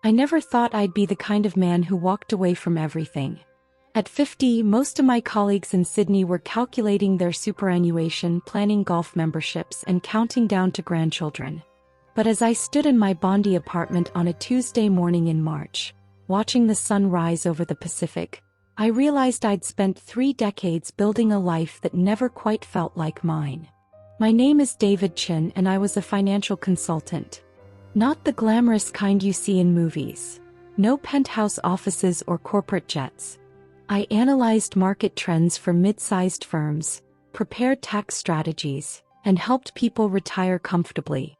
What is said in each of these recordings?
I never thought I'd be the kind of man who walked away from everything. At 50, most of my colleagues in Sydney were calculating their superannuation, planning golf memberships, and counting down to grandchildren. But as I stood in my Bondi apartment on a Tuesday morning in March, watching the sun rise over the Pacific, I realized I'd spent 3 decades building a life that never quite felt like mine. My name is David Chin, and I was a financial consultant. Not the glamorous kind you see in movies. No penthouse offices or corporate jets. I analyzed market trends for mid-sized firms, prepared tax strategies, and helped people retire comfortably.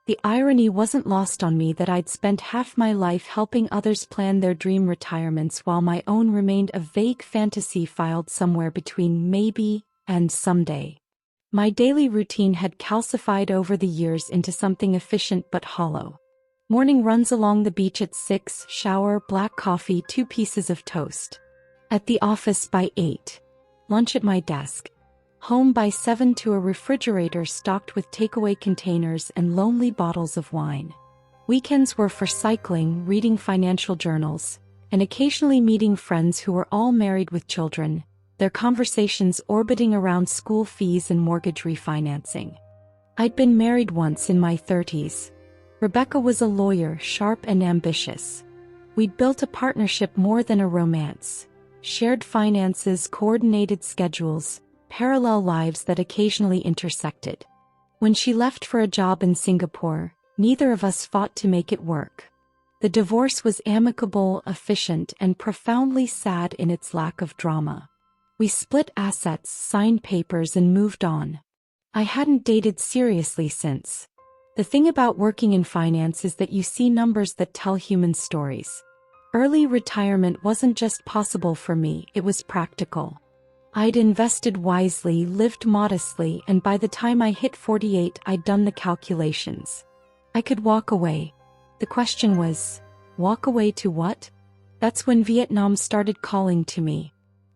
The irony wasn't lost on me that I'd spent half my life helping others plan their dream retirements while my own remained a vague fantasy filed somewhere between maybe and someday. My daily routine had calcified over the years into something efficient but hollow. Morning runs along the beach at 6, shower, black coffee, 2 pieces of toast. At the office by 8. Lunch at my desk. Home by 7 to a refrigerator stocked with takeaway containers and lonely bottles of wine. Weekends were for cycling, reading financial journals, and occasionally meeting friends who were all married with children, their conversations orbiting around school fees and mortgage refinancing. I'd been married once in my 30s. Rebecca was a lawyer, sharp and ambitious. We'd built a partnership more than a romance. Shared finances, coordinated schedules, parallel lives that occasionally intersected. When she left for a job in Singapore, neither of us fought to make it work. The divorce was amicable, efficient, and profoundly sad in its lack of drama. We split assets, signed papers, and moved on. I hadn't dated seriously since. The thing about working in finance is that you see numbers that tell human stories. Early retirement wasn't just possible for me, it was practical. I'd invested wisely, lived modestly, and by the time I hit 48, I'd done the calculations. I could walk away. The question was, walk away to what? That's when Vietnam started calling to me.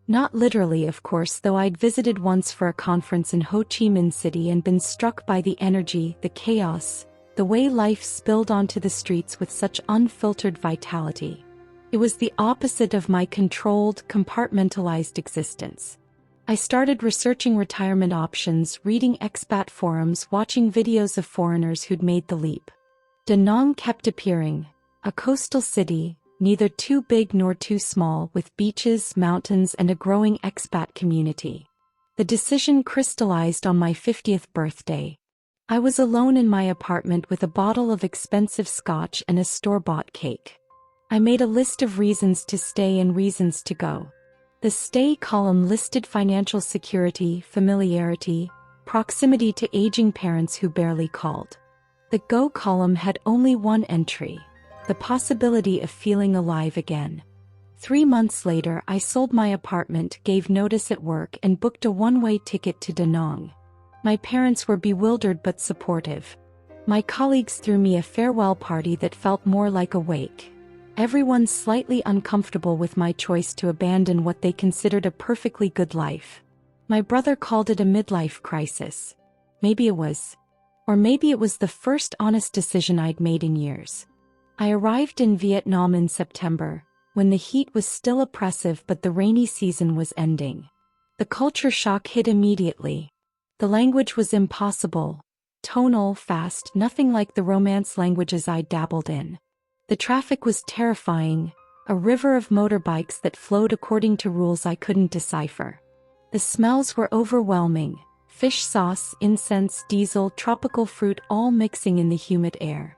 Not literally, of course, though I'd visited once for a conference in Ho Chi Minh City and been struck by the energy, the chaos, the way life spilled onto the streets with such unfiltered vitality. It was the opposite of my controlled, compartmentalized existence. I started researching retirement options, reading expat forums, watching videos of foreigners who'd made the leap. Da Nang kept appearing, a coastal city, neither too big nor too small, with beaches, mountains, and a growing expat community. The decision crystallized on my 50th birthday. I was alone in my apartment with a bottle of expensive scotch and a store-bought cake. I made a list of reasons to stay and reasons to go. The stay column listed financial security, familiarity, proximity to aging parents who barely called. The go column had only one entry: the possibility of feeling alive again. 3 months later, I sold my apartment, gave notice at work, and booked a one-way ticket to Da Nang. My parents were bewildered but supportive. My colleagues threw me a farewell party that felt more like a wake. Everyone slightly uncomfortable with my choice to abandon what they considered a perfectly good life. My brother called it a midlife crisis. Maybe it was. Or maybe it was the first honest decision I'd made in years. I arrived in Vietnam in September, when the heat was still oppressive but the rainy season was ending. The culture shock hit immediately. The language was impossible, tonal, fast, nothing like the Romance languages I dabbled in. The traffic was terrifying, a river of motorbikes that flowed according to rules I couldn't decipher. The smells were overwhelming: fish sauce, incense, diesel, tropical fruit, all mixing in the humid air.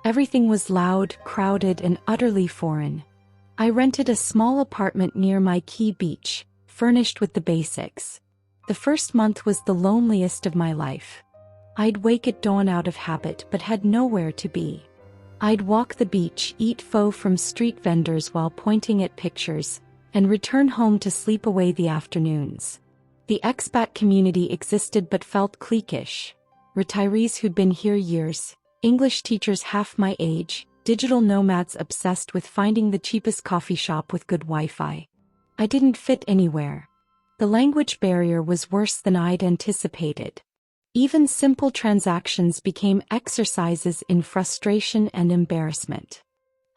Everything was loud, crowded, and utterly foreign. I rented a small apartment near my key beach, furnished with the basics. The first month was the loneliest of my life. I'd wake at dawn out of habit but had nowhere to be. I'd walk the beach, eat pho from street vendors while pointing at pictures, and return home to sleep away the afternoons. The expat community existed but felt cliquish. Retirees who'd been here years, English teachers half my age, digital nomads obsessed with finding the cheapest coffee shop with good Wi-Fi. I didn't fit anywhere. The language barrier was worse than I'd anticipated. Even simple transactions became exercises in frustration and embarrassment.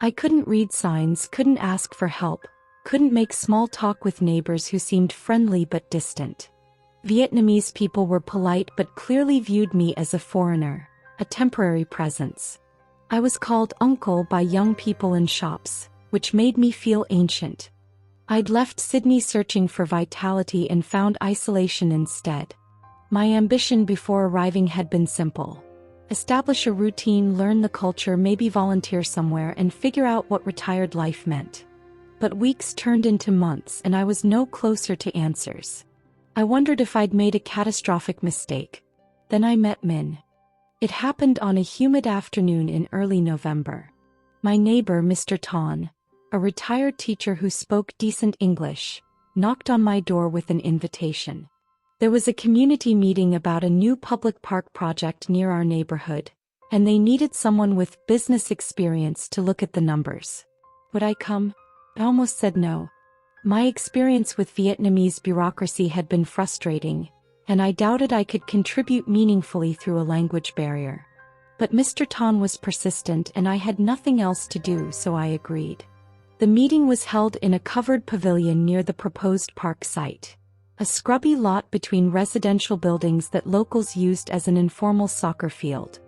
I couldn't read signs, couldn't ask for help, couldn't make small talk with neighbors who seemed friendly but distant. Vietnamese people were polite but clearly viewed me as a foreigner, a temporary presence. I was called uncle by young people in shops, which made me feel ancient. I'd left Sydney searching for vitality and found isolation instead. My ambition before arriving had been simple. Establish a routine, learn the culture, maybe volunteer somewhere, and figure out what retired life meant. But weeks turned into months and I was no closer to answers. I wondered if I'd made a catastrophic mistake. Then I met Min. It happened on a humid afternoon in early November. My neighbor, Mr. Ton, a retired teacher who spoke decent English, knocked on my door with an invitation. There was a community meeting about a new public park project near our neighborhood, and they needed someone with business experience to look at the numbers. Would I come? I almost said no. My experience with Vietnamese bureaucracy had been frustrating, and I doubted I could contribute meaningfully through a language barrier. But Mr. Ton was persistent and I had nothing else to do, so I agreed. The meeting was held in a covered pavilion near the proposed park site, a scrubby lot between residential buildings that locals used as an informal soccer field.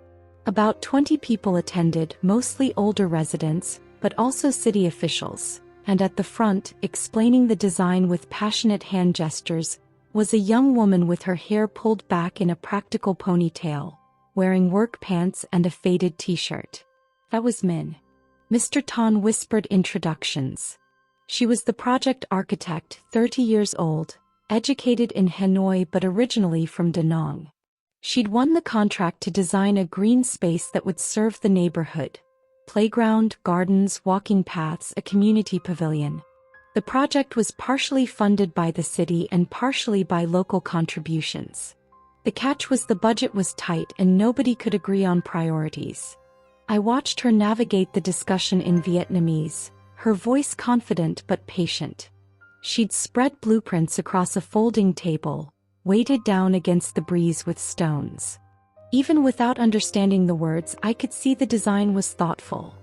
About 20 people attended, mostly older residents, but also city officials, and at the front, explaining the design with passionate hand gestures, was a young woman with her hair pulled back in a practical ponytail, wearing work pants and a faded t-shirt. That was Min. Mr. Ton whispered introductions. She was the project architect, 30 years old, educated in Hanoi but originally from Da Nang. She'd won the contract to design a green space that would serve the neighborhood. Playground, gardens, walking paths, a community pavilion. The project was partially funded by the city and partially by local contributions. The catch was the budget was tight and nobody could agree on priorities. I watched her navigate the discussion in Vietnamese, her voice confident but patient. She'd spread blueprints across a folding table, weighted down against the breeze with stones. Even without understanding the words, I could see the design was thoughtful.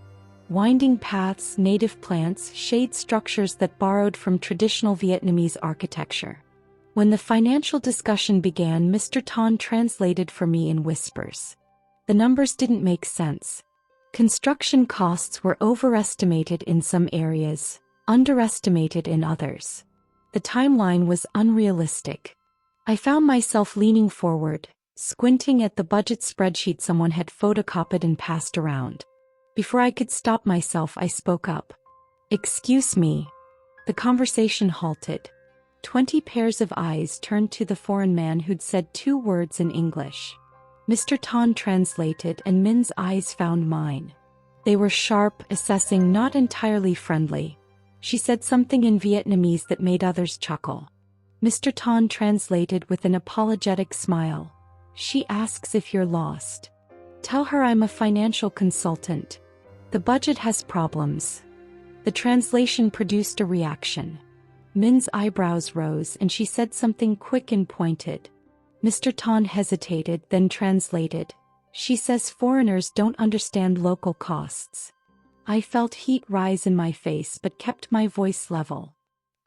Winding paths, native plants, shade structures that borrowed from traditional Vietnamese architecture. When the financial discussion began, Mr. Ton translated for me in whispers. The numbers didn't make sense. Construction costs were overestimated in some areas, underestimated in others. The timeline was unrealistic. I found myself leaning forward, squinting at the budget spreadsheet someone had photocopied and passed around. Before I could stop myself, I spoke up. "Excuse me." The conversation halted. 20 pairs of eyes turned to the foreign man who'd said 2 words in English. Mr. Ton translated and Min's eyes found mine. They were sharp, assessing, not entirely friendly. She said something in Vietnamese that made others chuckle. Mr. Ton translated with an apologetic smile. "She asks if you're lost. Tell her I'm a financial consultant. The budget has problems." The translation produced a reaction. Min's eyebrows rose and she said something quick and pointed. Mr. Ton hesitated, then translated. "She says foreigners don't understand local costs." I felt heat rise in my face but kept my voice level.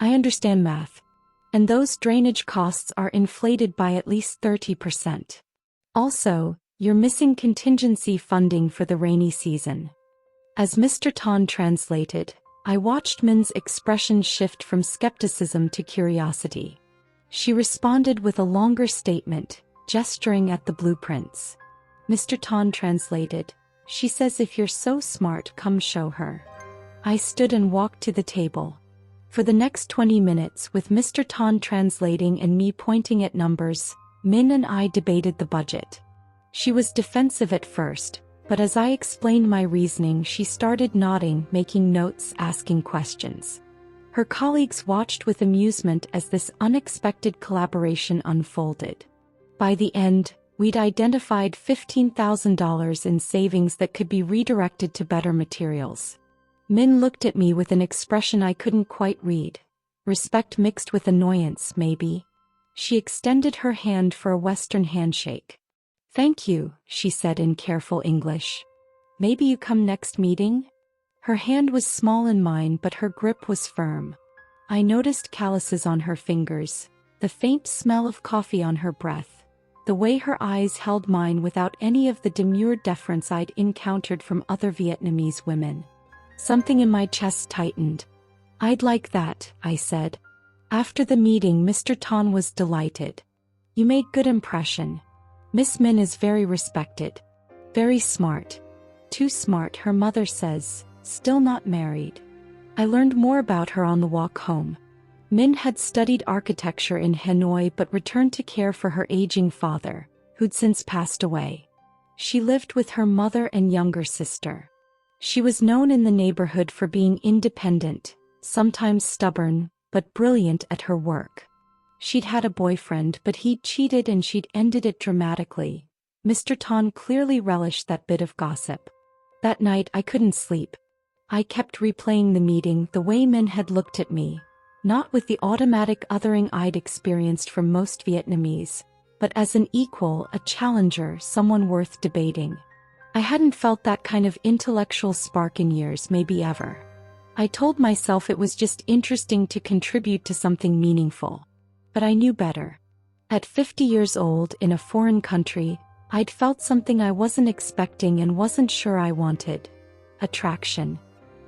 "I understand math. And those drainage costs are inflated by at least 30%. Also, you're missing contingency funding for the rainy season." As Mr. Ton translated, I watched Min's expression shift from skepticism to curiosity. She responded with a longer statement, gesturing at the blueprints. Mr. Ton translated, "She says if you're so smart, come show her." I stood and walked to the table. For the next 20 minutes, with Mr. Ton translating and me pointing at numbers, Min and I debated the budget. She was defensive at first, but as I explained my reasoning, she started nodding, making notes, asking questions. Her colleagues watched with amusement as this unexpected collaboration unfolded. By the end, we'd identified $15,000 in savings that could be redirected to better materials. Min looked at me with an expression I couldn't quite read. Respect mixed with annoyance, maybe. She extended her hand for a Western handshake. "Thank you," she said in careful English. "Maybe you come next meeting?" Her hand was small in mine, but her grip was firm. I noticed calluses on her fingers, the faint smell of coffee on her breath, the way her eyes held mine without any of the demure deference I'd encountered from other Vietnamese women. Something in my chest tightened. "I'd like that," I said. After the meeting, Mr. Tan was delighted. "You made good impression. Miss Min is very respected. Very smart. Too smart, her mother says, still not married." I learned more about her on the walk home. Min had studied architecture in Hanoi but returned to care for her aging father, who'd since passed away. She lived with her mother and younger sister. She was known in the neighborhood for being independent, sometimes stubborn, but brilliant at her work. She'd had a boyfriend, but he'd cheated and she'd ended it dramatically. Mr. Tan clearly relished that bit of gossip. That night I couldn't sleep. I kept replaying the meeting, the way Min had looked at me, not with the automatic othering I'd experienced from most Vietnamese, but as an equal, a challenger, someone worth debating. I hadn't felt that kind of intellectual spark in years, maybe ever. I told myself it was just interesting to contribute to something meaningful. But I knew better. At 50 years old, in a foreign country, I'd felt something I wasn't expecting and wasn't sure I wanted. Attraction.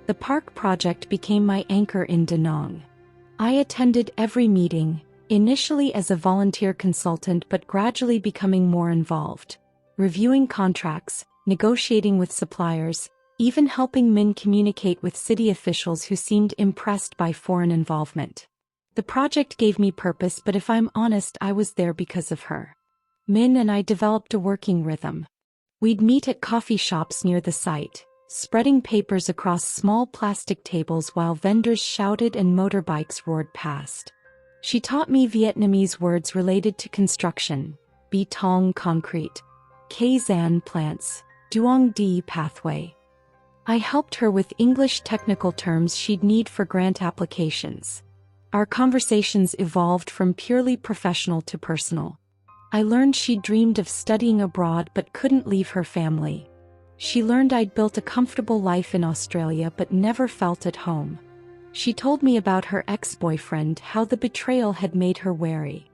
The park project became my anchor in Da Nang. I attended every meeting, initially as a volunteer consultant but gradually becoming more involved, reviewing contracts, negotiating with suppliers, even helping Min communicate with city officials who seemed impressed by foreign involvement. The project gave me purpose, but if I'm honest, I was there because of her. Min and I developed a working rhythm. We'd meet at coffee shops near the site, spreading papers across small plastic tables while vendors shouted and motorbikes roared past. She taught me Vietnamese words related to construction: betong concrete, kazan plants, duong di pathway. I helped her with English technical terms she'd need for grant applications. Our conversations evolved from purely professional to personal. I learned she dreamed of studying abroad but couldn't leave her family. She learned I'd built a comfortable life in Australia but never felt at home. She told me about her ex-boyfriend, how the betrayal had made her wary.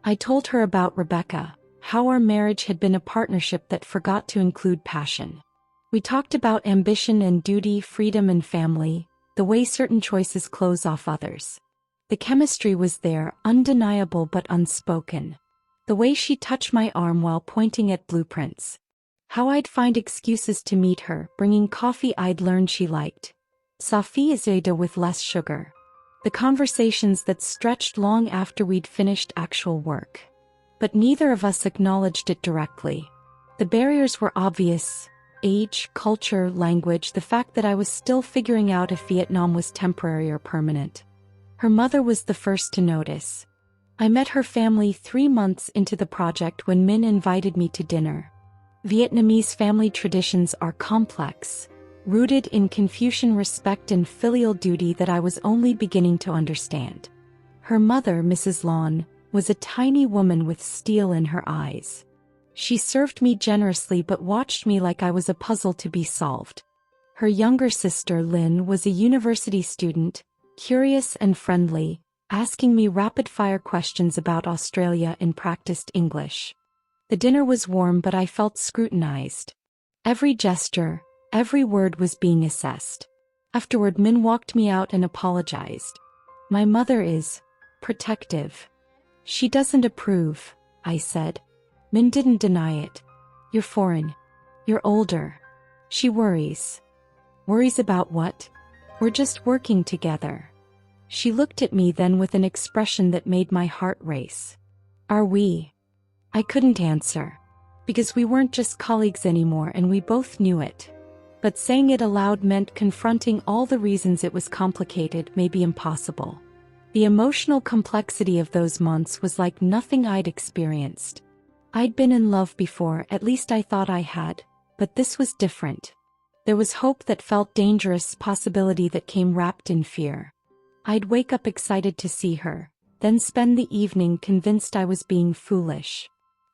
I told her about Rebecca, how our marriage had been a partnership that forgot to include passion. We talked about ambition and duty, freedom and family, the way certain choices close off others. The chemistry was there, undeniable but unspoken. The way she touched my arm while pointing at blueprints. How I'd find excuses to meet her, bringing coffee I'd learned she liked. Safi Zeda with less sugar. The conversations that stretched long after we'd finished actual work. But neither of us acknowledged it directly. The barriers were obvious: age, culture, language, the fact that I was still figuring out if Vietnam was temporary or permanent. Her mother was the first to notice. I met her family 3 months into the project when Min invited me to dinner. Vietnamese family traditions are complex, rooted in Confucian respect and filial duty that I was only beginning to understand. Her mother, Mrs. Lon, was a tiny woman with steel in her eyes. She served me generously but watched me like I was a puzzle to be solved. Her younger sister, Lynn, was a university student, curious and friendly, asking me rapid-fire questions about Australia in practiced English. The dinner was warm, but I felt scrutinized. Every gesture, every word was being assessed. Afterward, Min walked me out and apologized. "My mother is protective. She doesn't approve," I said. Min didn't deny it. "You're foreign. You're older. She worries." "Worries about what?" "We're just working together." She looked at me then with an expression that made my heart race. "Are we?" I couldn't answer. Because we weren't just colleagues anymore, and we both knew it. But saying it aloud meant confronting all the reasons it was complicated, maybe impossible. The emotional complexity of those months was like nothing I'd experienced. I'd been in love before, at least I thought I had, but this was different. There was hope that felt dangerous, possibility that came wrapped in fear. I'd wake up excited to see her, then spend the evening convinced I was being foolish.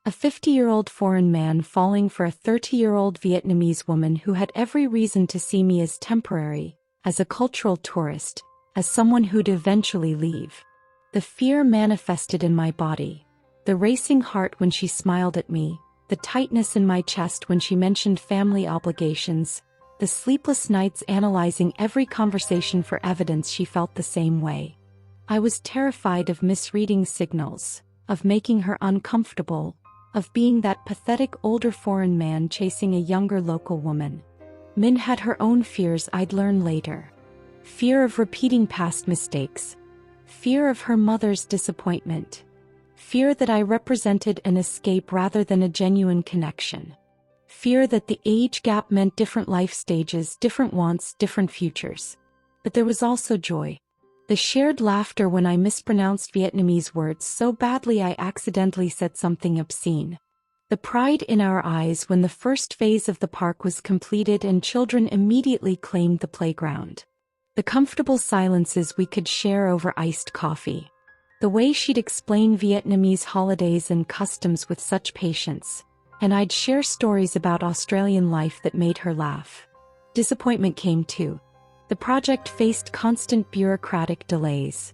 A 50-year-old foreign man falling for a 30-year-old Vietnamese woman who had every reason to see me as temporary, as a cultural tourist, as someone who'd eventually leave. The fear manifested in my body. The racing heart when she smiled at me, the tightness in my chest when she mentioned family obligations, the sleepless nights analyzing every conversation for evidence she felt the same way. I was terrified of misreading signals, of making her uncomfortable, of being that pathetic older foreign man chasing a younger local woman. Min had her own fears I'd learn later. Fear of repeating past mistakes. Fear of her mother's disappointment. Fear that I represented an escape rather than a genuine connection. Fear that the age gap meant different life stages, different wants, different futures. But there was also joy. The shared laughter when I mispronounced Vietnamese words so badly I accidentally said something obscene. The pride in our eyes when the first phase of the park was completed and children immediately claimed the playground. The comfortable silences we could share over iced coffee. The way she'd explain Vietnamese holidays and customs with such patience. And I'd share stories about Australian life that made her laugh. Disappointment came too. The project faced constant bureaucratic delays.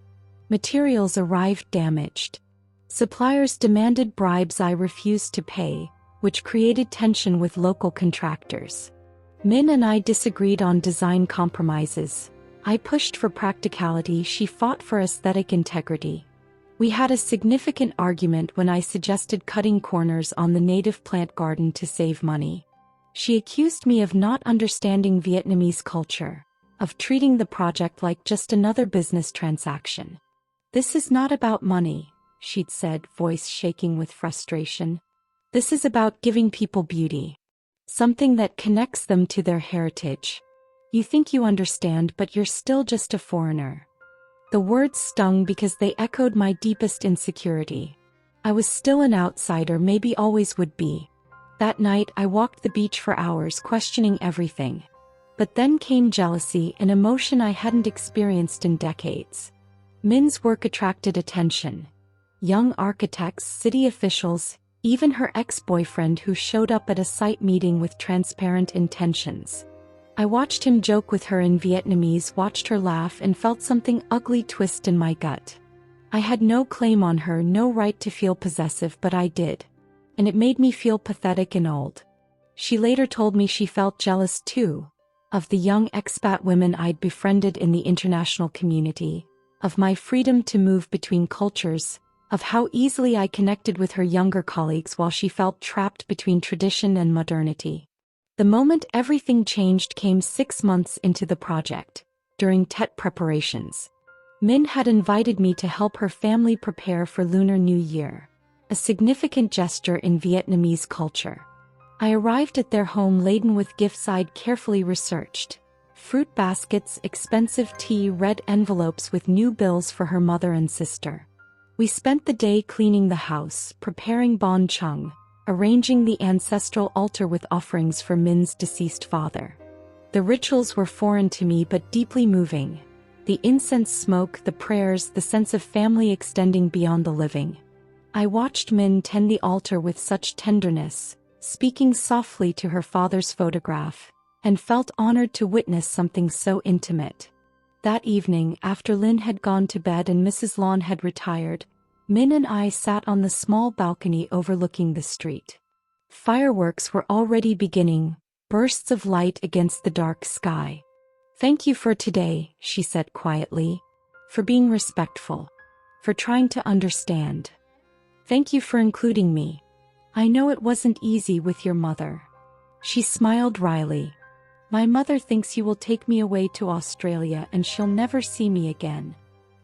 Materials arrived damaged. Suppliers demanded bribes I refused to pay, which created tension with local contractors. Min and I disagreed on design compromises. I pushed for practicality, she fought for aesthetic integrity. We had a significant argument when I suggested cutting corners on the native plant garden to save money. She accused me of not understanding Vietnamese culture, of treating the project like just another business transaction. "This is not about money," she'd said, voice shaking with frustration. "This is about giving people beauty. Something that connects them to their heritage. You think you understand, but you're still just a foreigner." The words stung because they echoed my deepest insecurity. I was still an outsider, maybe always would be. That night I walked the beach for hours questioning everything. But then came jealousy, an emotion I hadn't experienced in decades. Min's work attracted attention. Young architects, city officials, even her ex-boyfriend who showed up at a site meeting with transparent intentions. I watched him joke with her in Vietnamese, watched her laugh, and felt something ugly twist in my gut. I had no claim on her, no right to feel possessive, but I did. And it made me feel pathetic and old. She later told me she felt jealous too, of the young expat women I'd befriended in the international community, of my freedom to move between cultures, of how easily I connected with her younger colleagues while she felt trapped between tradition and modernity. The moment everything changed came 6 months into the project, during Tet preparations. Min had invited me to help her family prepare for Lunar New Year, a significant gesture in Vietnamese culture. I arrived at their home laden with gifts I'd carefully researched. Fruit baskets, expensive tea, red envelopes with new bills for her mother and sister. We spent the day cleaning the house, preparing bon chung, arranging the ancestral altar with offerings for Min's deceased father. The rituals were foreign to me but deeply moving. The incense smoke, the prayers, the sense of family extending beyond the living. I watched Min tend the altar with such tenderness, speaking softly to her father's photograph, and felt honored to witness something so intimate. That evening, after Lin had gone to bed and Mrs. Lon had retired, Min and I sat on the small balcony overlooking the street. Fireworks were already beginning, bursts of light against the dark sky. "Thank you for today," she said quietly, "for being respectful, for trying to understand. Thank you for including me. I know it wasn't easy with your mother." She smiled wryly. "My mother thinks you will take me away to Australia and she'll never see me again."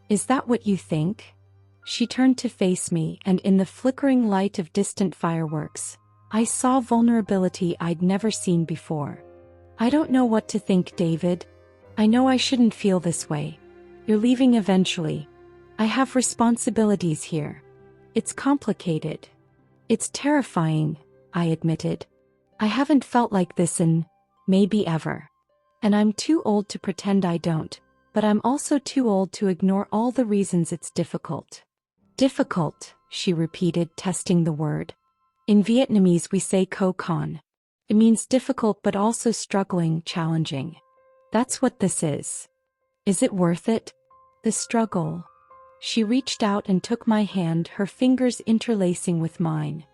"Is that what you think?" She turned to face me, and in the flickering light of distant fireworks, I saw vulnerability I'd never seen before. "I don't know what to think, David. I know I shouldn't feel this way. You're leaving eventually. I have responsibilities here. It's complicated. It's terrifying," I admitted. "I haven't felt like this in, maybe ever. And I'm too old to pretend I don't, but I'm also too old to ignore all the reasons it's difficult." "Difficult," she repeated, testing the word. In Vietnamese we say co con. It means difficult but also struggling, challenging. That's what this is. Is it worth it? The struggle. She reached out and took my hand, her fingers interlacing with mine.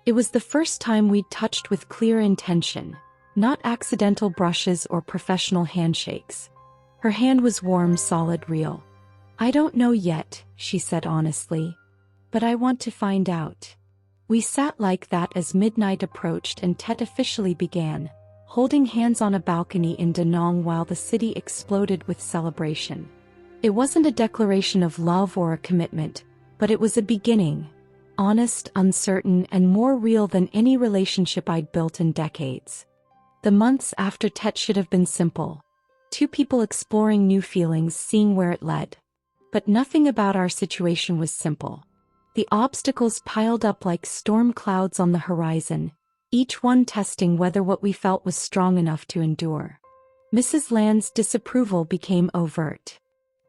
It was the first time we'd touched with clear intention, not accidental brushes or professional handshakes. Her hand was warm, solid, real. I don't know yet, she said honestly. But I want to find out. We sat like that as midnight approached and Tet officially began, holding hands on a balcony in Da Nang while the city exploded with celebration. It wasn't a declaration of love or a commitment, but it was a beginning. Honest, uncertain, and more real than any relationship I'd built in decades. The months after Tet should have been simple. Two people exploring new feelings, seeing where it led. But nothing about our situation was simple. The obstacles piled up like storm clouds on the horizon, each one testing whether what we felt was strong enough to endure. Mrs. Land's disapproval became overt.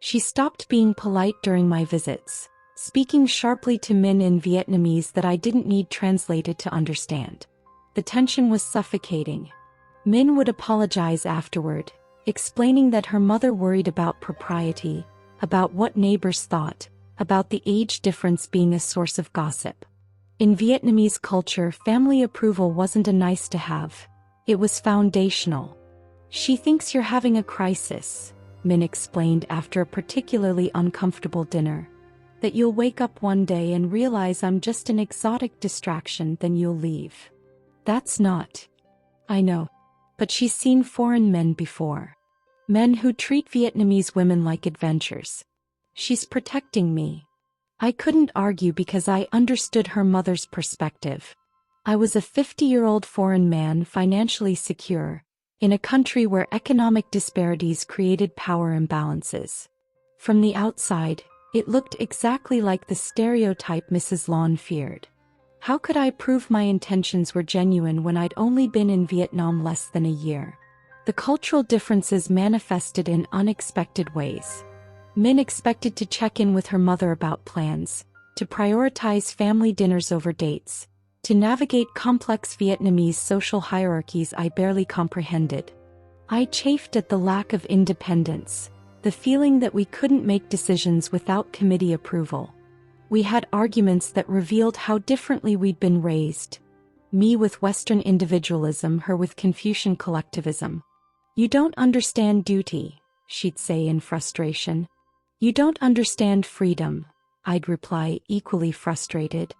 She stopped being polite during my visits, speaking sharply to Min in Vietnamese that I didn't need translated to understand. The tension was suffocating. Min would apologize afterward, explaining that her mother worried about propriety, about what neighbors thought, about the age difference being a source of gossip. In Vietnamese culture, family approval wasn't a nice to have. It was foundational. She thinks you're having a crisis, Min explained after a particularly uncomfortable dinner. That you'll wake up one day and realize I'm just an exotic distraction, then you'll leave. That's not. I know. But she's seen foreign men before. Men who treat Vietnamese women like adventures. She's protecting me. I couldn't argue because I understood her mother's perspective. I was a 50-year-old foreign man, financially secure, in a country where economic disparities created power imbalances. From the outside, it looked exactly like the stereotype Mrs. Lon feared. How could I prove my intentions were genuine when I'd only been in Vietnam less than a year? The cultural differences manifested in unexpected ways. Min expected to check in with her mother about plans, to prioritize family dinners over dates, to navigate complex Vietnamese social hierarchies I barely comprehended. I chafed at the lack of independence, the feeling that we couldn't make decisions without committee approval. We had arguments that revealed how differently we'd been raised. Me with Western individualism, her with Confucian collectivism. You don't understand duty, she'd say in frustration. You don't understand freedom, I'd reply, equally frustrated.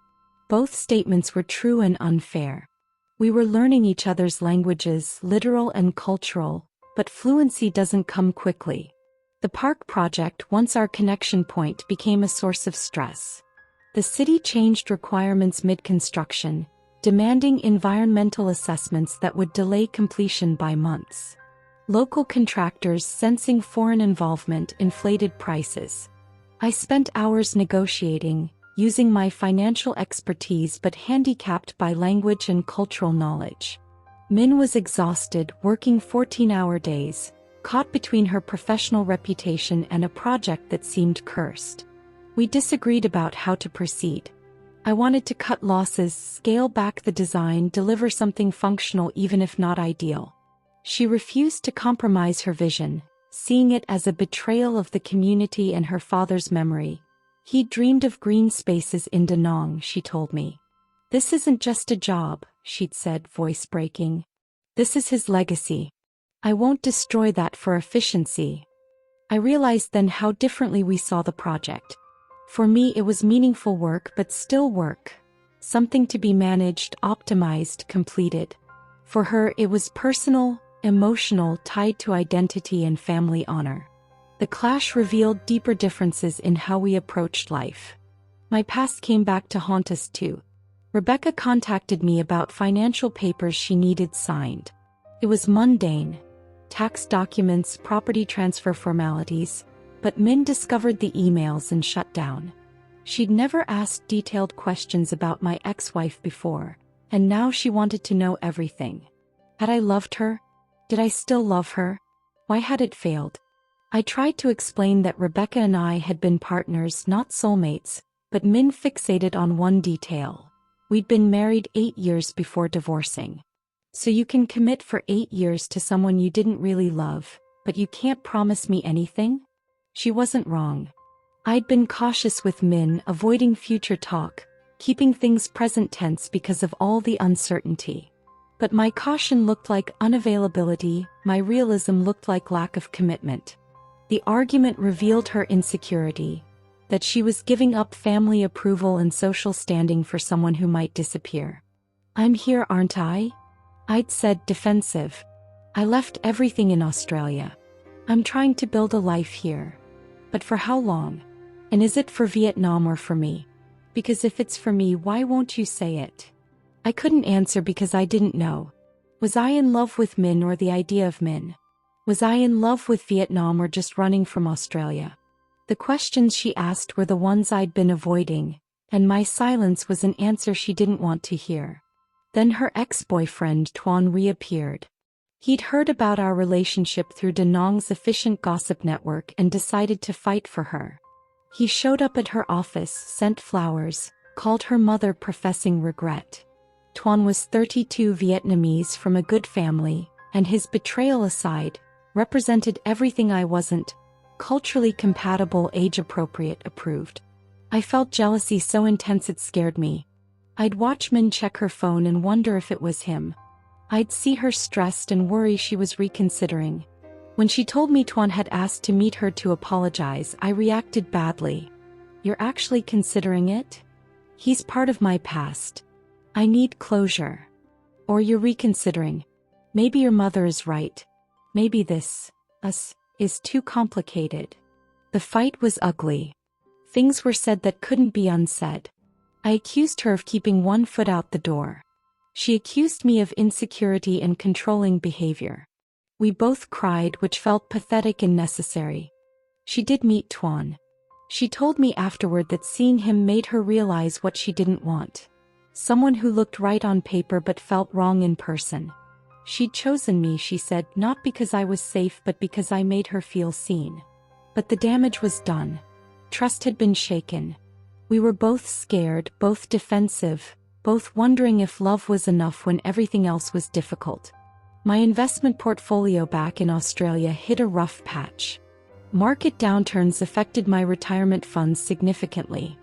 Both statements were true and unfair. We were learning each other's languages, literal and cultural, but fluency doesn't come quickly. The park project, once our connection point, became a source of stress. The city changed requirements mid-construction, demanding environmental assessments that would delay completion by months. Local contractors, sensing foreign involvement, inflated prices. I spent hours negotiating, using my financial expertise but handicapped by language and cultural knowledge. Min was exhausted, working 14-hour days, caught between her professional reputation and a project that seemed cursed. We disagreed about how to proceed. I wanted to cut losses, scale back the design, deliver something functional even if not ideal. She refused to compromise her vision, seeing it as a betrayal of the community and her father's memory. He dreamed of green spaces in Da Nang, she told me. This isn't just a job, she'd said, voice breaking. This is his legacy. I won't destroy that for efficiency. I realized then how differently we saw the project. For me, it was meaningful work, but still work. Something to be managed, optimized, completed. For her, it was personal, emotional, tied to identity and family honor. The clash revealed deeper differences in how we approached life. My past came back to haunt us too. Rebecca contacted me about financial papers she needed signed. It was mundane. Tax documents, property transfer formalities, but Min discovered the emails and shut down. She'd never asked detailed questions about my ex-wife before, and now she wanted to know everything. Had I loved her? Did I still love her? Why had it failed? I tried to explain that Rebecca and I had been partners, not soulmates, but Min fixated on one detail. We'd been married 8 years before divorcing. So you can commit for 8 years to someone you didn't really love, but you can't promise me anything? She wasn't wrong. I'd been cautious with Min, avoiding future talk, keeping things present tense because of all the uncertainty. But my caution looked like unavailability, my realism looked like lack of commitment. The argument revealed her insecurity, that she was giving up family approval and social standing for someone who might disappear. "I'm here, aren't I?" I'd said, defensive. "I left everything in Australia. I'm trying to build a life here. But for how long? And is it for Vietnam or for me? Because if it's for me, why won't you say it?" I couldn't answer because I didn't know. Was I in love with Min or the idea of Min? Was I in love with Vietnam or just running from Australia? The questions she asked were the ones I'd been avoiding, and my silence was an answer she didn't want to hear. Then her ex-boyfriend Tuan reappeared. He'd heard about our relationship through Da Nang's efficient gossip network and decided to fight for her. He showed up at her office, sent flowers, called her mother, professing regret. Tuan was 32, Vietnamese from a good family, and his betrayal aside, represented everything I wasn't: culturally compatible, age-appropriate, approved. I felt jealousy so intense it scared me. I'd watch Min check her phone and wonder if it was him. I'd see her stressed and worry she was reconsidering. When she told me Tuan had asked to meet her to apologize, I reacted badly. "You're actually considering it? He's part of my past. I need closure. Or you're reconsidering. Maybe your mother is right. Maybe this, us, is too complicated." The fight was ugly. Things were said that couldn't be unsaid. I accused her of keeping one foot out the door. She accused me of insecurity and controlling behavior. We both cried, which felt pathetic and necessary. She did meet Tuan. She told me afterward that seeing him made her realize what she didn't want. Someone who looked right on paper but felt wrong in person. She'd chosen me, she said, not because I was safe but because I made her feel seen. But the damage was done. Trust had been shaken. We were both scared, both defensive, both wondering if love was enough when everything else was difficult. My investment portfolio back in Australia hit a rough patch. Market downturns affected my retirement funds significantly.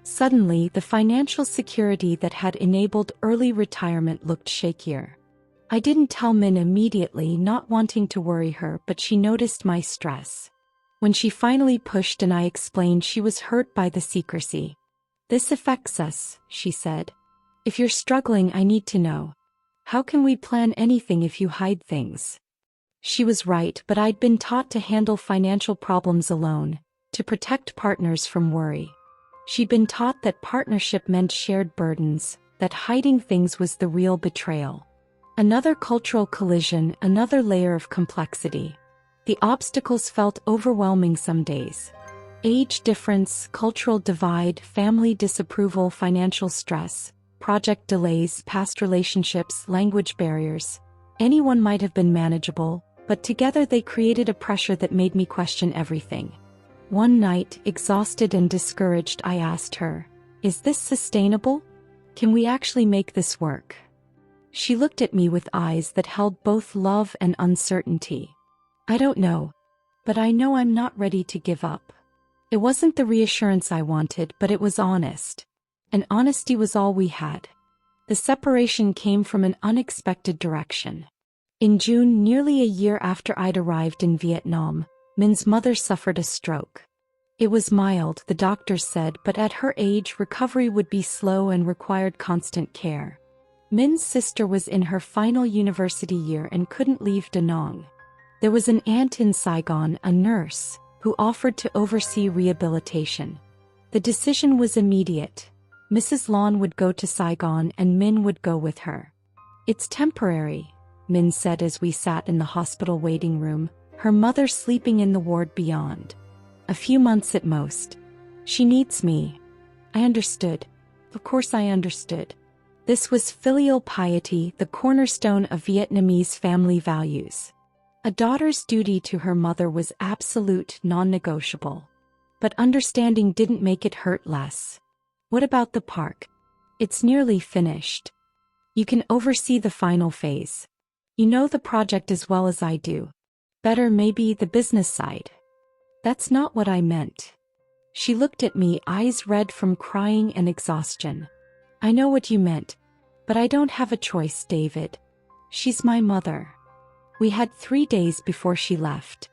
Suddenly, the financial security that had enabled early retirement looked shakier. I didn't tell Min immediately, not wanting to worry her, but she noticed my stress. When she finally pushed and I explained, she was hurt by the secrecy. "This affects us," she said. "If you're struggling, I need to know. How can we plan anything if you hide things?" She was right, but I'd been taught to handle financial problems alone, to protect partners from worry. She'd been taught that partnership meant shared burdens, that hiding things was the real betrayal. Another cultural collision, another layer of complexity. The obstacles felt overwhelming some days. Age difference, cultural divide, family disapproval, financial stress, project delays, past relationships, language barriers. Any one might have been manageable, but together they created a pressure that made me question everything. One night, exhausted and discouraged, I asked her, "Is this sustainable? Can we actually make this work?" She looked at me with eyes that held both love and uncertainty. "I don't know. But I know I'm not ready to give up." It wasn't the reassurance I wanted, but it was honest. And honesty was all we had. The separation came from an unexpected direction. In June, nearly a year after I'd arrived in Vietnam, Min's mother suffered a stroke. It was mild, the doctors said, but at her age, recovery would be slow and required constant care. Min's sister was in her final university year and couldn't leave Da Nang. There was an aunt in Saigon, a nurse, who offered to oversee rehabilitation. The decision was immediate. Mrs. Lon would go to Saigon and Min would go with her. "It's temporary," Min said as we sat in the hospital waiting room, her mother sleeping in the ward beyond. "A few months at most. She needs me." I understood. Of course I understood. This was filial piety, the cornerstone of Vietnamese family values. A daughter's duty to her mother was absolute, non-negotiable. But understanding didn't make it hurt less. "What about the park?" "It's nearly finished. You can oversee the final phase. You know the project as well as I do. Better maybe the business side." That's not what I meant. She looked at me, eyes red from crying and exhaustion. I know what you meant, but I don't have a choice, David. She's my mother. We had 3 days before she left.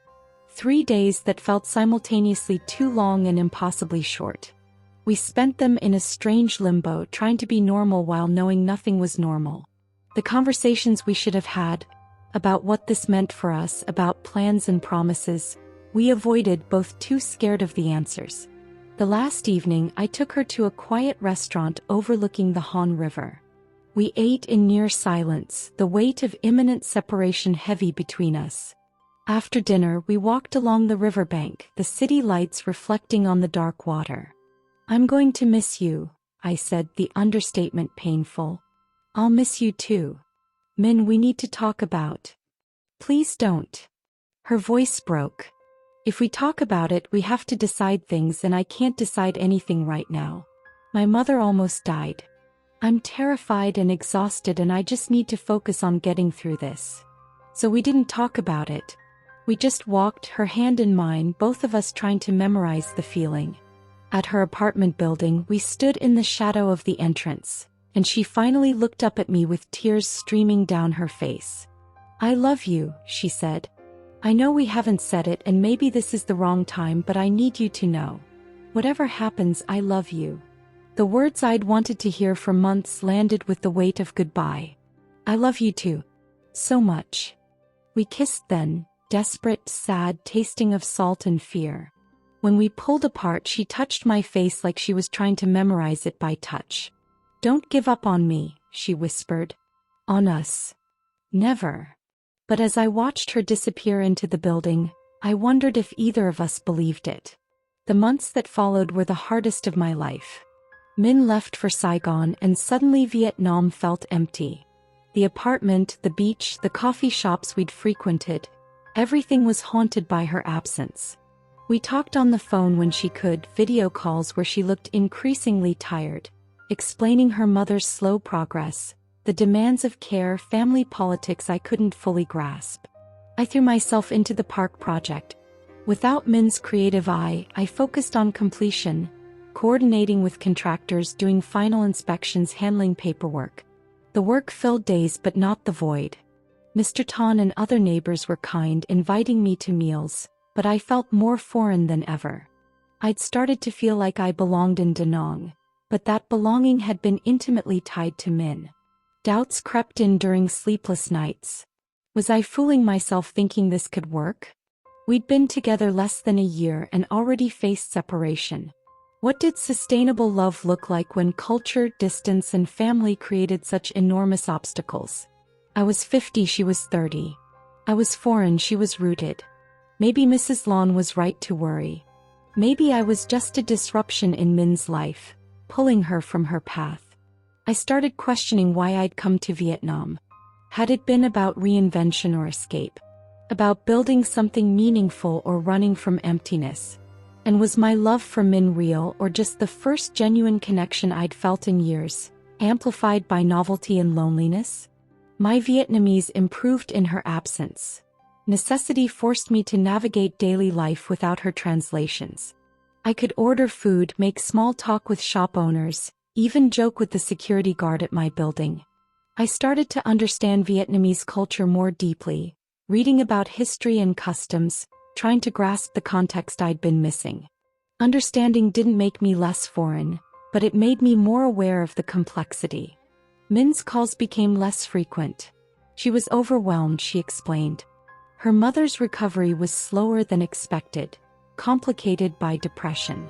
3 days that felt simultaneously too long and impossibly short. We spent them in a strange limbo, trying to be normal while knowing nothing was normal. The conversations we should have had, about what this meant for us, about plans and promises, we avoided, both too scared of the answers. The last evening, I took her to a quiet restaurant overlooking the Han River. We ate in near silence, the weight of imminent separation heavy between us. After dinner, we walked along the riverbank, the city lights reflecting on the dark water. I'm going to miss you, I said, the understatement painful. I'll miss you too. Min, we need to talk about. Please don't. Her voice broke. If we talk about it, we have to decide things, and I can't decide anything right now. My mother almost died. I'm terrified and exhausted, and I just need to focus on getting through this. So we didn't talk about it. We just walked, her hand in mine, both of us trying to memorize the feeling. At her apartment building, we stood in the shadow of the entrance, and she finally looked up at me with tears streaming down her face. I love you, she said. I know we haven't said it, and maybe this is the wrong time, but I need you to know. Whatever happens, I love you. The words I'd wanted to hear for months landed with the weight of goodbye. I love you too. So much. We kissed then, desperate, sad, tasting of salt and fear. When we pulled apart, she touched my face like she was trying to memorize it by touch. Don't give up on me, she whispered. On us. Never. But as I watched her disappear into the building, I wondered if either of us believed it. The months that followed were the hardest of my life. Min left for Saigon, and suddenly Vietnam felt empty. The apartment, the beach, the coffee shops we'd frequented, everything was haunted by her absence. We talked on the phone when she could, video calls where she looked increasingly tired, explaining her mother's slow progress, the demands of care, family politics I couldn't fully grasp. I threw myself into the park project. Without Min's creative eye, I focused on completion, coordinating with contractors, doing final inspections, handling paperwork. The work filled days, but not the void. Mr. Tan and other neighbors were kind, inviting me to meals, but I felt more foreign than ever. I'd started to feel like I belonged in Da Nang, but that belonging had been intimately tied to Min. Doubts crept in during sleepless nights. Was I fooling myself thinking this could work? We'd been together less than a year and already faced separation. What did sustainable love look like when culture, distance, and family created such enormous obstacles? I was 50, she was 30. I was foreign, she was rooted. Maybe Mrs. Lon was right to worry. Maybe I was just a disruption in Min's life, pulling her from her path. I started questioning why I'd come to Vietnam. Had it been about reinvention or escape? About building something meaningful or running from emptiness? And was my love for Min real, or just the first genuine connection I'd felt in years, amplified by novelty and loneliness? My Vietnamese improved in her absence. Necessity forced me to navigate daily life without her translations. I could order food, make small talk with shop owners, even joke with the security guard at my building. I started to understand Vietnamese culture more deeply, reading about history and customs, trying to grasp the context I'd been missing. Understanding didn't make me less foreign, but it made me more aware of the complexity. Min's calls became less frequent. She was overwhelmed, she explained. Her mother's recovery was slower than expected, complicated by depression.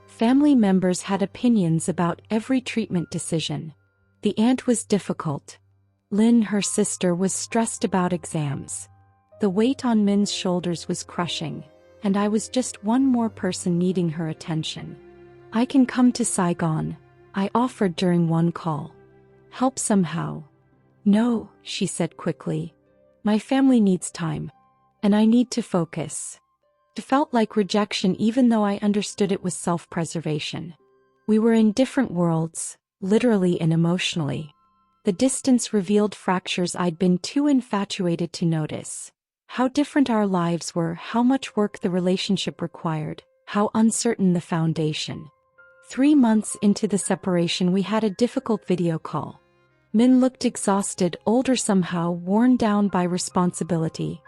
Family members had opinions about every treatment decision. The aunt was difficult. Lynn, her sister, was stressed about exams. The weight on Min's shoulders was crushing, and I was just one more person needing her attention. I can come to Saigon, I offered during one call. Help somehow. No, she said quickly. My family needs time. And I need to focus. It felt like rejection, even though I understood it was self-preservation. We were in different worlds, literally and emotionally. The distance revealed fractures I'd been too infatuated to notice. How different our lives were, how much work the relationship required, how uncertain the foundation. 3 months into the separation, we had a difficult video call. Min looked exhausted, older somehow, worn down by responsibility.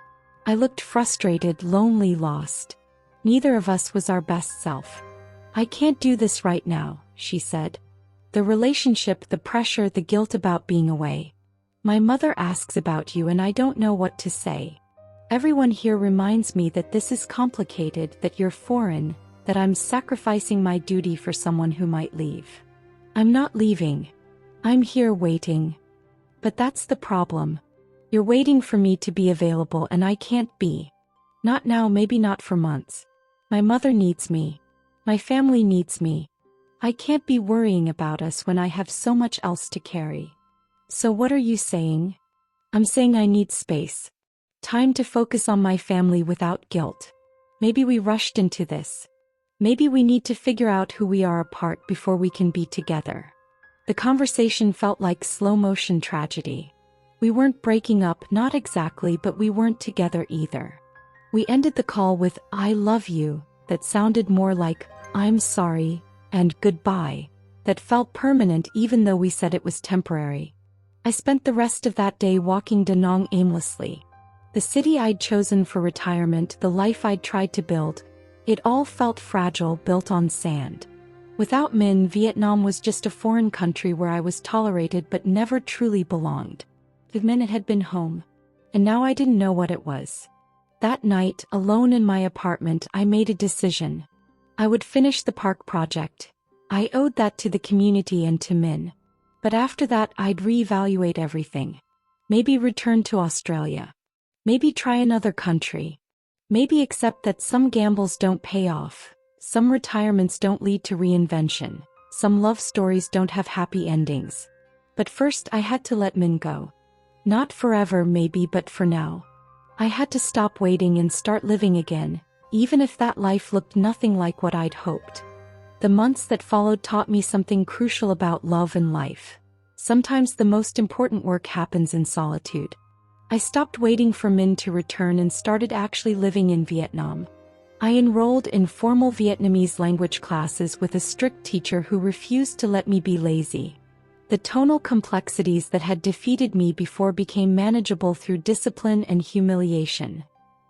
I looked frustrated, lonely, lost. Neither of us was our best self. "I can't do this right now," she said. "The relationship, the pressure, the guilt about being away. My mother asks about you and I don't know what to say. Everyone here reminds me that this is complicated, that you're foreign, that I'm sacrificing my duty for someone who might leave. I'm not leaving. I'm here waiting. But that's the problem. You're waiting for me to be available and I can't be. Not now, maybe not for months. My mother needs me. My family needs me. I can't be worrying about us when I have so much else to carry. So what are you saying?" "I'm saying I need space. Time to focus on my family without guilt. Maybe we rushed into this. Maybe we need to figure out who we are apart before we can be together." The conversation felt like slow-motion tragedy. We weren't breaking up, not exactly, but we weren't together either. We ended the call with "I love you," that sounded more like "I'm sorry," and "goodbye," that felt permanent even though we said it was temporary. I spent the rest of that day walking Da Nang aimlessly. The city I'd chosen for retirement, the life I'd tried to build, it all felt fragile, built on sand. Without Min, Vietnam was just a foreign country where I was tolerated but never truly belonged. With Min, it had been home. And now I didn't know what it was. That night, alone in my apartment, I made a decision. I would finish the park project. I owed that to the community and to Min. But after that, I'd reevaluate everything. Maybe return to Australia. Maybe try another country. Maybe accept that some gambles don't pay off. Some retirements don't lead to reinvention. Some love stories don't have happy endings. But first I had to let Min go. Not forever maybe, but for now. I had to stop waiting and start living again, even if that life looked nothing like what I'd hoped. The months that followed taught me something crucial about love and life. Sometimes the most important work happens in solitude. I stopped waiting for Min to return and started actually living in Vietnam. I enrolled in formal Vietnamese language classes with a strict teacher who refused to let me be lazy. The tonal complexities that had defeated me before became manageable through discipline and humiliation.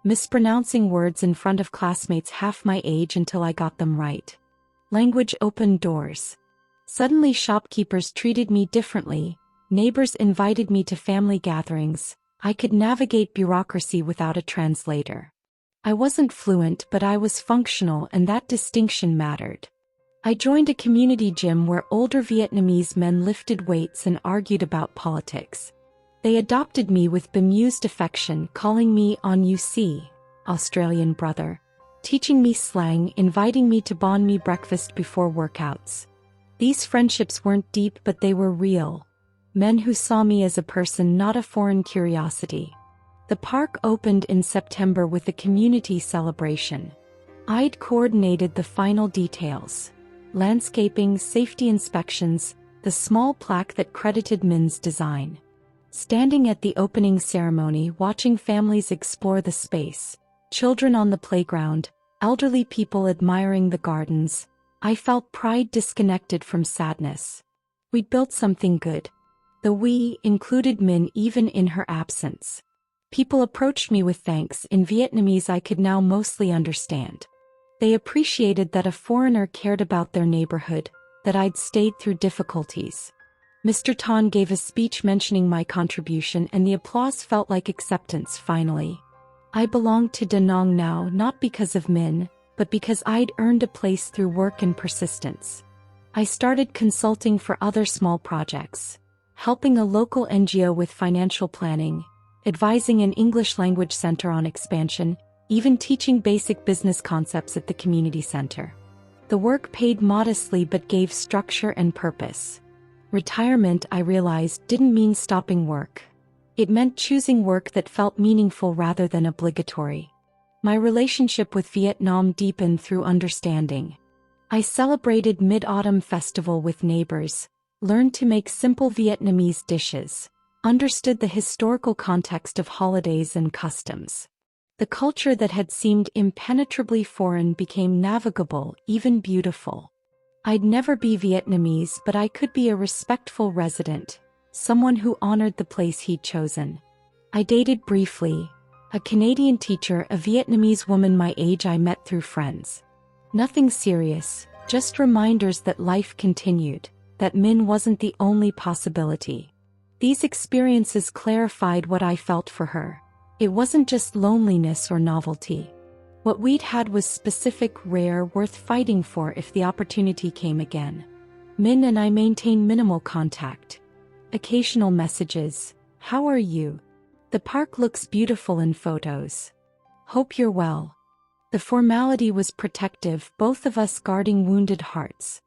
Mispronouncing words in front of classmates half my age until I got them right. Language opened doors. Suddenly shopkeepers treated me differently, neighbors invited me to family gatherings. I could navigate bureaucracy without a translator. I wasn't fluent, but I was functional, and that distinction mattered. I joined a community gym where older Vietnamese men lifted weights and argued about politics. They adopted me with bemused affection, calling me "on you see, Australian brother," teaching me slang, inviting me to banh mi breakfast before workouts. These friendships weren't deep, but they were real. Men who saw me as a person, not a foreign curiosity. The park opened in September with a community celebration. I'd coordinated the final details. Landscaping, safety inspections, the small plaque that credited Min's design. Standing at the opening ceremony, watching families explore the space, children on the playground, elderly people admiring the gardens, I felt pride disconnected from sadness. We'd built something good. The we included Min even in her absence. People approached me with thanks in Vietnamese I could now mostly understand. They appreciated that a foreigner cared about their neighborhood, that I'd stayed through difficulties. Mr. Tan gave a speech mentioning my contribution, and the applause felt like acceptance finally. I belonged to Da Nang now, not because of Min, but because I'd earned a place through work and persistence. I started consulting for other small projects, helping a local NGO with financial planning, advising an English language center on expansion, even teaching basic business concepts at the community center. The work paid modestly but gave structure and purpose. Retirement, I realized, didn't mean stopping work. It meant choosing work that felt meaningful rather than obligatory. My relationship with Vietnam deepened through understanding. I celebrated Mid-Autumn Festival with neighbors, learned to make simple Vietnamese dishes, understood the historical context of holidays and customs. The culture that had seemed impenetrably foreign became navigable, even beautiful. I'd never be Vietnamese, but I could be a respectful resident, someone who honored the place he'd chosen. I dated briefly, a Canadian teacher, a Vietnamese woman my age I met through friends. Nothing serious, just reminders that life continued, that Min wasn't the only possibility. These experiences clarified what I felt for her. It wasn't just loneliness or novelty. What we'd had was specific, rare, worth fighting for if the opportunity came again. Min and I maintain minimal contact. Occasional messages. How are you? The park looks beautiful in photos. Hope you're well. The formality was protective, both of us guarding wounded hearts.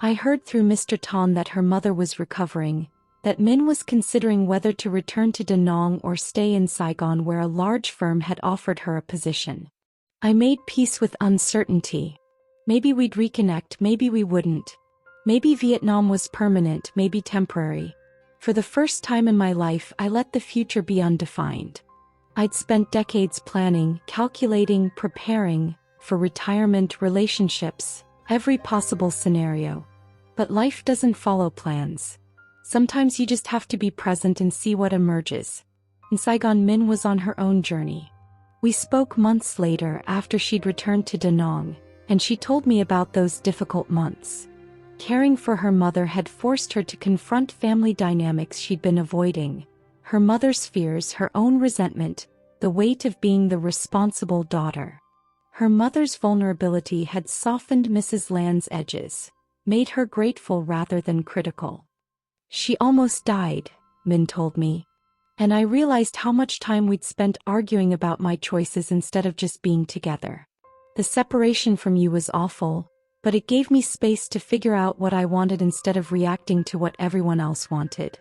I heard through Mr. Tan that her mother was recovering, that Min was considering whether to return to Da Nang or stay in Saigon, where a large firm had offered her a position. I made peace with uncertainty. Maybe we'd reconnect, maybe we wouldn't. Maybe Vietnam was permanent, maybe temporary. For the first time in my life, I let the future be undefined. I'd spent decades planning, calculating, preparing for retirement, relationships, every possible scenario. But life doesn't follow plans. Sometimes you just have to be present and see what emerges. In Saigon, Min was on her own journey. We spoke months later after she'd returned to Da Nang, and she told me about those difficult months. Caring for her mother had forced her to confront family dynamics she'd been avoiding. Her mother's fears, her own resentment, the weight of being the responsible daughter. Her mother's vulnerability had softened Mrs. Land's edges, made her grateful rather than critical. She almost died, Min told me, and I realized how much time we'd spent arguing about my choices instead of just being together. The separation from you was awful, but it gave me space to figure out what I wanted instead of reacting to what everyone else wanted.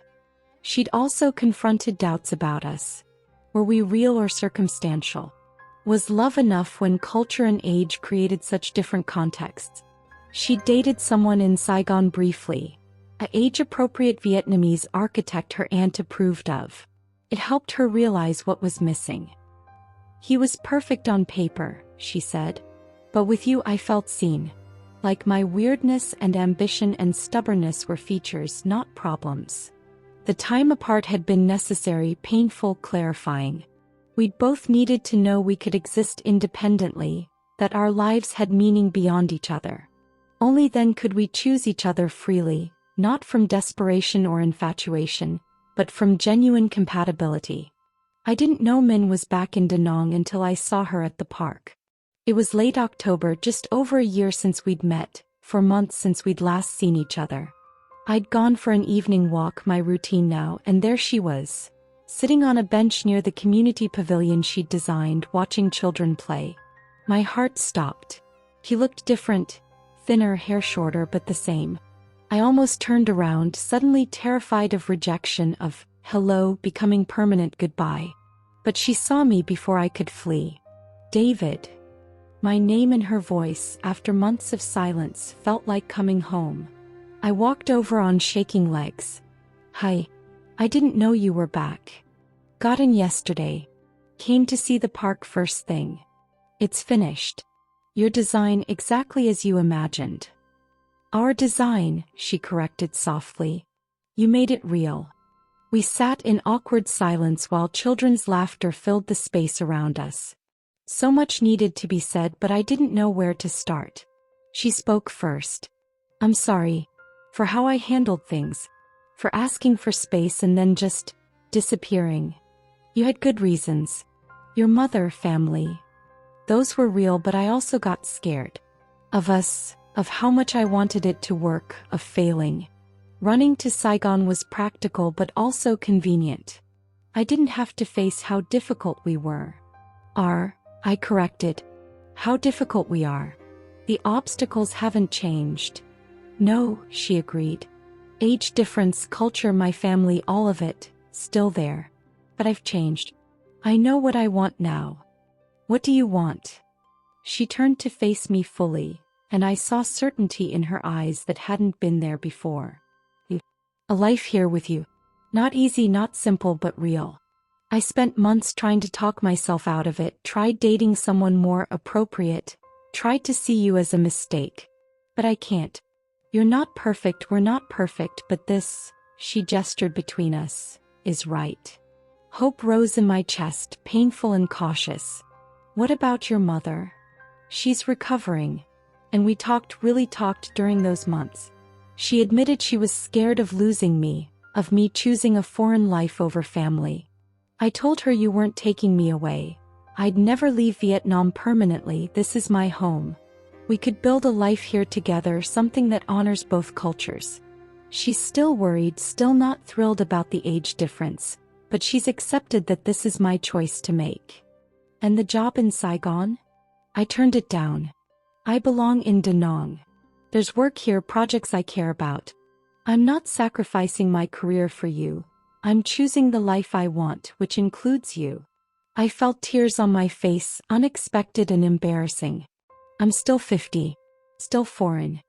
She'd also confronted doubts about us. Were we real or circumstantial? Was love enough when culture and age created such different contexts? She'd dated someone in Saigon briefly, an age-appropriate Vietnamese architect her aunt approved of. It helped her realize what was missing. He was perfect on paper, she said, but with you I felt seen. Like my weirdness and ambition and stubbornness were features, not problems. The time apart had been necessary, painful, clarifying. We'd both needed to know we could exist independently, that our lives had meaning beyond each other. Only then could we choose each other freely, not from desperation or infatuation, but from genuine compatibility. I didn't know Min was back in Da Nang until I saw her at the park. It was late October, just over a year since we'd met, 4 months since we'd last seen each other. I'd gone for an evening walk, my routine now, and there she was, sitting on a bench near the community pavilion she'd designed, watching children play. My heart stopped. She looked different, thinner, hair shorter, but the same. I almost turned around, suddenly terrified of rejection, of hello becoming permanent goodbye. But she saw me before I could flee. David. My name in her voice, after months of silence, felt like coming home. I walked over on shaking legs. Hi. I didn't know you were back. Got in yesterday. Came to see the park first thing. It's finished. Your design exactly as you imagined. Our design, she corrected softly. You made it real. We sat in awkward silence while children's laughter filled the space around us. So much needed to be said, but I didn't know where to start. She spoke first. I'm sorry. For how I handled things. For asking for space and then just disappearing. You had good reasons. Your mother, family. Those were real, but I also got scared. Of us, of how much I wanted it to work, of failing. Running to Saigon was practical but also convenient. I didn't have to face how difficult we were. I corrected. How difficult we are. The obstacles haven't changed. No, she agreed. Age difference, culture, my family, all of it, still there. But I've changed. I know what I want now. What do you want? She turned to face me fully, and I saw certainty in her eyes that hadn't been there before. A life here with you. Not easy, not simple, but real. I spent months trying to talk myself out of it, tried dating someone more appropriate, tried to see you as a mistake. But I can't. You're not perfect, we're not perfect, but this, she gestured between us, is right. Hope rose in my chest, painful and cautious. What about your mother? She's recovering. And we really talked during those months. She admitted she was scared of losing me, of me choosing a foreign life over family. I told her you weren't taking me away. I'd never leave Vietnam permanently, this is my home. We could build a life here together, something that honors both cultures. She's still worried, still not thrilled about the age difference, but she's accepted that this is my choice to make. And the job in Saigon? I turned it down. I belong in Da Nang. There's work here, projects I care about. I'm not sacrificing my career for you. I'm choosing the life I want, which includes you. I felt tears on my face, unexpected and embarrassing. I'm still 50. Still foreign.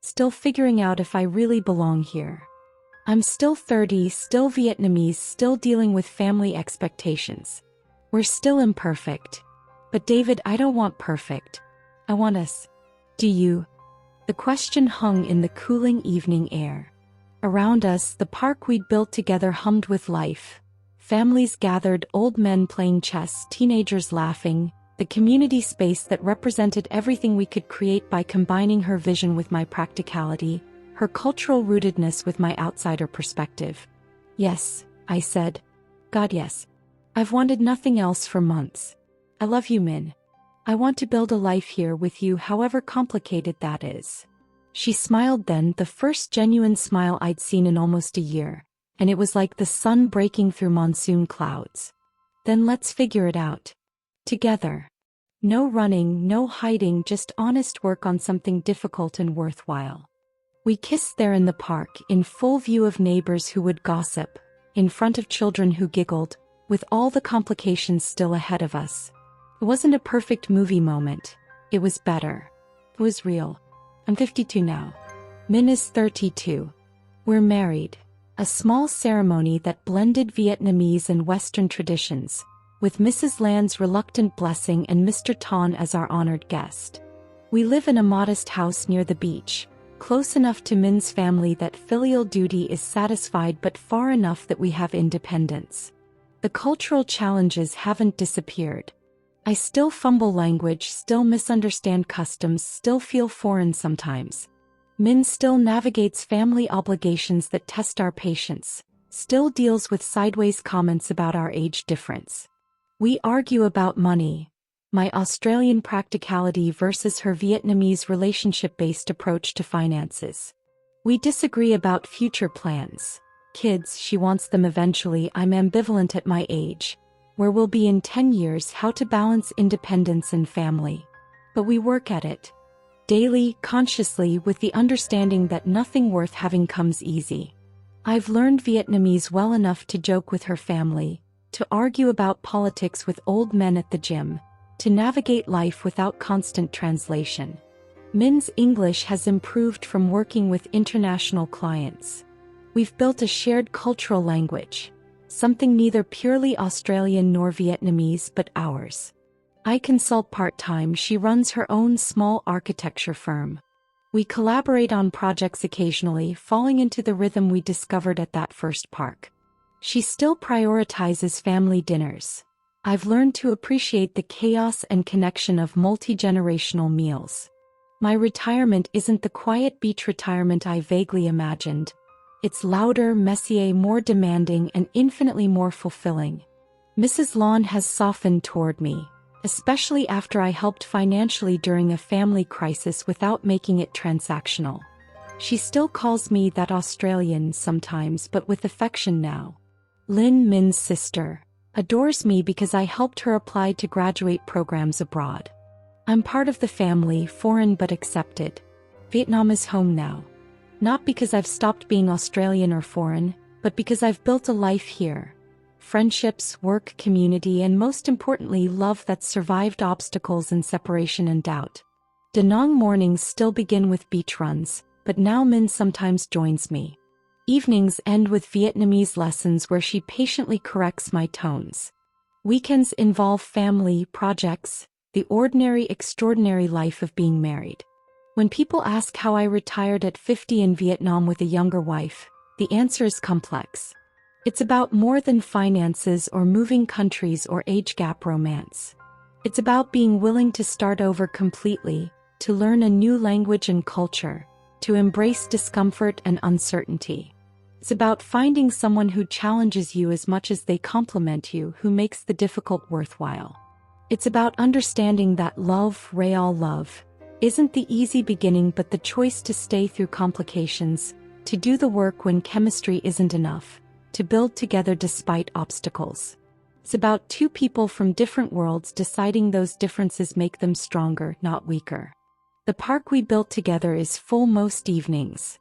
Still figuring out if I really belong here. I'm still 30, still Vietnamese, still dealing with family expectations. We're still imperfect. But David, I don't want perfect. I want us. Do you? The question hung in the cooling evening air. Around us, the park we'd built together hummed with life. Families gathered, old men playing chess, teenagers laughing, the community space that represented everything we could create by combining her vision with my practicality, her cultural rootedness with my outsider perspective. Yes, I said. God, yes. I've wanted nothing else for months. I love you, Min. I want to build a life here with you, however complicated that is. She smiled then, the first genuine smile I'd seen in almost a year, and it was like the sun breaking through monsoon clouds. Then let's figure it out. Together. No running, no hiding, just honest work on something difficult and worthwhile. We kissed there in the park, in full view of neighbors who would gossip, in front of children who giggled, with all the complications still ahead of us. It wasn't a perfect movie moment. It was better. It was real. I'm 52 now. Min is 32. We're married. A small ceremony that blended Vietnamese and Western traditions, with Mrs. Land's reluctant blessing and Mr. Ton as our honored guest. We live in a modest house near the beach, close enough to Min's family that filial duty is satisfied but far enough that we have independence. The cultural challenges haven't disappeared. I still fumble language, still misunderstand customs, still feel foreign sometimes. Min still navigates family obligations that test our patience, still deals with sideways comments about our age difference. We argue about money, my Australian practicality versus her Vietnamese relationship-based approach to finances. We disagree about future plans. Kids, she wants them eventually, I'm ambivalent at my age. Where we'll be in 10 years, how to balance independence and family. But we work at it. Daily, consciously, with the understanding that nothing worth having comes easy. I've learned Vietnamese well enough to joke with her family, to argue about politics with old men at the gym, to navigate life without constant translation. Min's English has improved from working with international clients. We've built a shared cultural language. Something neither purely Australian nor Vietnamese but ours. I consult part-time, she runs her own small architecture firm. We collaborate on projects occasionally, falling into the rhythm we discovered at that first park. She still prioritizes family dinners. I've learned to appreciate the chaos and connection of multi-generational meals. My retirement isn't the quiet beach retirement I vaguely imagined. It's louder, messier, more demanding, and infinitely more fulfilling. Mrs. Lawn has softened toward me, especially after I helped financially during a family crisis without making it transactional. She still calls me that Australian sometimes, but with affection now. Lynn, Min's sister, adores me because I helped her apply to graduate programs abroad. I'm part of the family, foreign but accepted. Vietnam is home now. Not because I've stopped being Australian or foreign, but because I've built a life here. Friendships, work, community, and most importantly, love that's survived obstacles and separation and doubt. Da Nang mornings still begin with beach runs, but now Min sometimes joins me. Evenings end with Vietnamese lessons where she patiently corrects my tones. Weekends involve family, projects, the ordinary, extraordinary life of being married. When people ask how I retired at 50 in Vietnam with a younger wife, the answer is complex. It's about more than finances or moving countries or age gap romance. It's about being willing to start over completely, to learn a new language and culture, to embrace discomfort and uncertainty. It's about finding someone who challenges you as much as they compliment you, who makes the difficult worthwhile. It's about understanding that love, real love, isn't the easy beginning but the choice to stay through complications, to do the work when chemistry isn't enough, to build together despite obstacles. It's about two people from different worlds deciding those differences make them stronger, not weaker. The park we built together is full most evenings.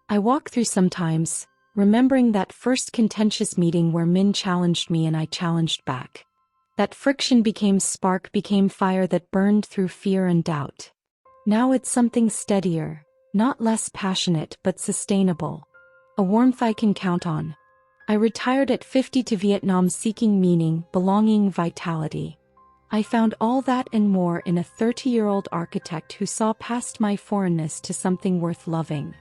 I walk through sometimes, remembering that first contentious meeting where Min challenged me and I challenged back. That friction became spark, became fire that burned through fear and doubt. Now it's something steadier, not less passionate but sustainable. A warmth I can count on. I retired at 50 to Vietnam seeking meaning, belonging, vitality. I found all that and more in a 30-year-old architect who saw past my foreignness to something worth loving.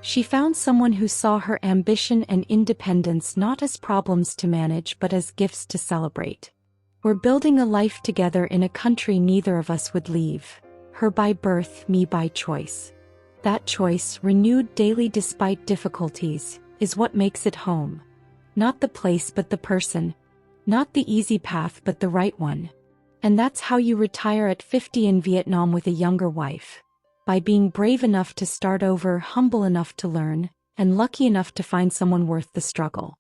She found someone who saw her ambition and independence not as problems to manage but as gifts to celebrate. We're building a life together in a country neither of us would leave. Her by birth, me by choice. That choice, renewed daily despite difficulties, is what makes it home. Not the place but the person. Not the easy path but the right one. And that's how you retire at 50 in Vietnam with a younger wife. By being brave enough to start over, humble enough to learn, and lucky enough to find someone worth the struggle.